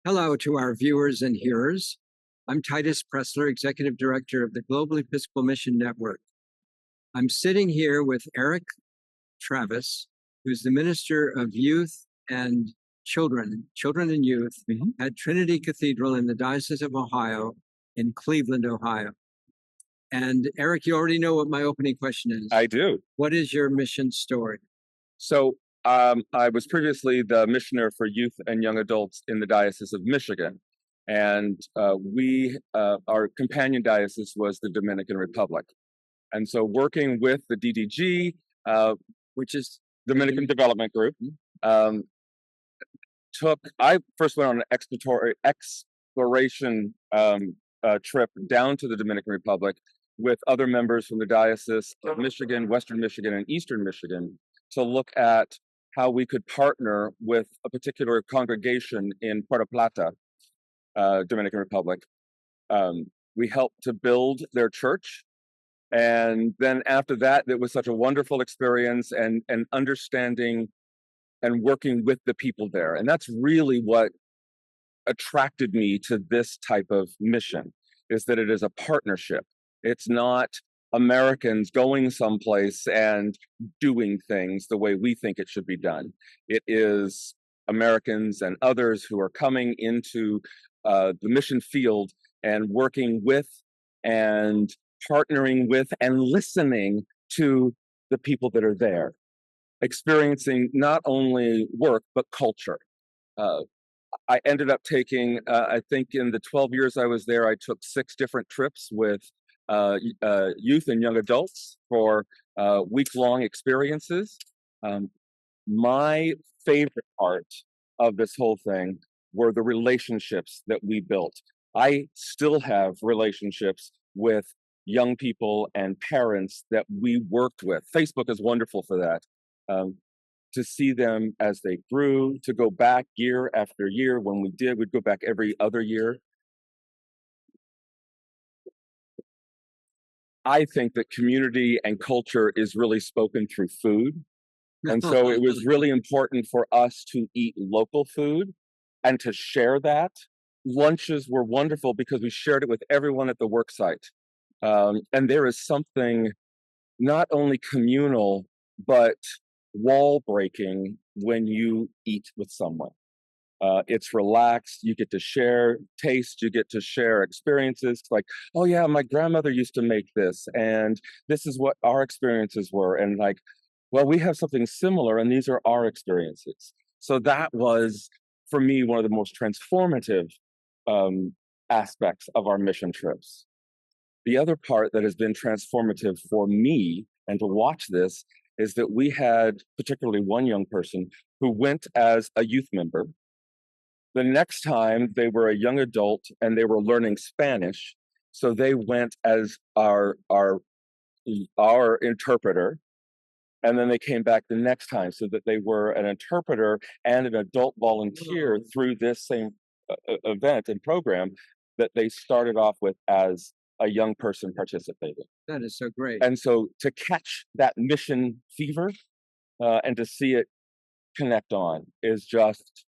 Hello to our viewers and hearers. I'm Titus Pressler, Executive Director of the Global Episcopal Mission Network. I'm sitting here with Eric Travis, who's the Minister of Youth and Children and Youth at Trinity Cathedral in the Diocese of Ohio in Cleveland, Ohio. And Eric, you already know what my opening question is. I do. What is your mission story? So I was previously the missioner for youth and young adults in the Diocese of Michigan. And our companion diocese was the Dominican Republic. And so working with the DDG, which is Dominican Development Group, I first went on an exploration trip down to the Dominican Republic with other members from the Diocese of Michigan, Western Michigan, and Eastern Michigan to look at how we could partner with a particular congregation in Puerto Plata, Dominican Republic. We helped to build their church. And then after that, it was such a wonderful experience and understanding and working with the people there. And that's really what attracted me to this type of mission, is that it is a partnership. It's not Americans going someplace and doing things the way we think it should be done. It is Americans and others who are coming into the mission field and working with and partnering with and listening to the people that are there, experiencing not only work, but culture. I ended up taking, I think in the 12 years I was there, I took 6 different trips with youth and young adults for week-long experiences. My favorite part of this whole thing were the relationships that we built. I still have relationships with young people and parents that we worked with. Facebook is wonderful for that. To see them as they grew, to go back year after year. When we'd go back every other year. I think that community and culture is really spoken through food. And so it was really important for us to eat local food and to share that. Lunches were wonderful because we shared it with everyone at the work site. And there is something not only communal, but wall breaking when you eat with someone. It's relaxed. You get to share taste. You get to share experiences. Like, oh yeah, my grandmother used to make this, and this is what our experiences were. And like, well, we have something similar, and these are our experiences. So that was, for me, one of the most transformative aspects of our mission trips. The other part that has been transformative for me and to watch this is that we had particularly one young person who went as a youth member. The next time they were a young adult and they were learning Spanish, so they went as our interpreter, and then they came back the next time so that they were an interpreter and an adult volunteer through this same event and program that they started off with as a young person participating. That is so great. And so to catch that mission fever and to see it connect on is just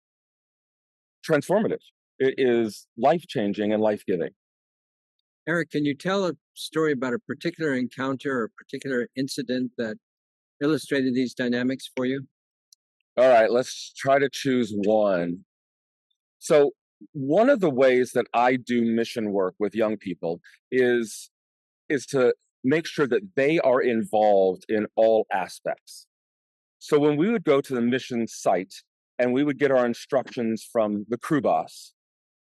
transformative. It is life-changing and life-giving. Eric, can you tell a story about a particular encounter or a particular incident that illustrated these dynamics for you? All right, let's try to choose one. So one of the ways that I do mission work with young people is to make sure that they are involved in all aspects. So when we would go to the mission site and we would get our instructions from the crew boss,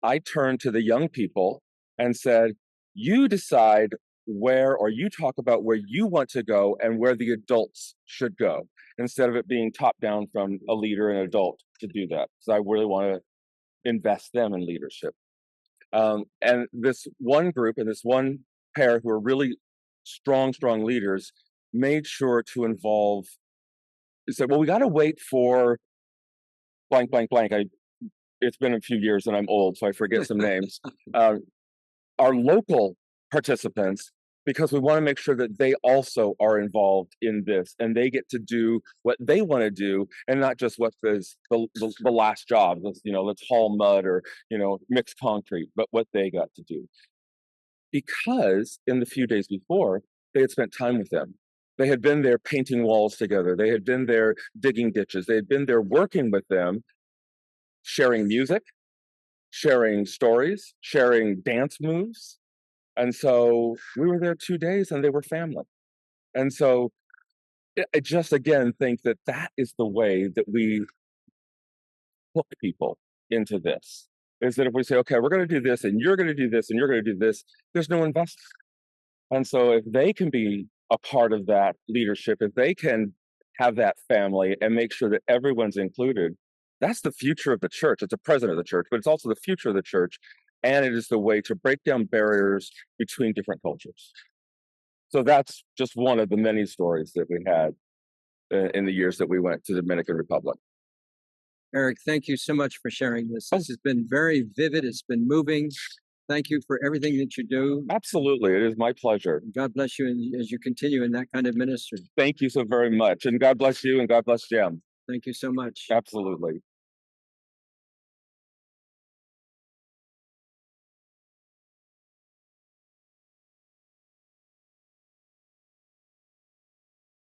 I turned to the young people and said, you decide where, or you talk about where you want to go and where the adults should go, instead of it being top down from a leader and adult to do that. Because I really want to invest them in leadership. And this one group and this one pair who are really strong leaders made sure to involve, said, well, we got to wait for blank. It's been a few years and I'm old, so I forget some names. Our local participants because we want to make sure that they also are involved in this and they get to do what they want to do and not just what is the last job. Let's haul mud or, mix concrete, but what they got to do. Because in the few days before, they had spent time with them. They had been there painting walls together. They had been there digging ditches. They had been there working with them, sharing music, sharing stories, sharing dance moves. And so we were there 2 days and they were family. And so I just again think that that is the way that we hook people into this. Is that if we say, okay, we're going to do this and you're going to do this and you're going to do this, there's no investment. And so if they can be a part of that leadership, if they can have that family and make sure that everyone's included, that's the future of the church. It's a present of the church, but it's also the future of the church. And it is the way to break down barriers between different cultures. So that's just one of the many stories that we had in the years that we went to the Dominican Republic. Eric, thank you so much for sharing this. This has been very vivid. It's been moving. Thank you for everything that you do. Absolutely. It is my pleasure. God bless you as you continue in that kind of ministry. Thank you so very much. And God bless you and God bless Jem. Thank you so much. Absolutely.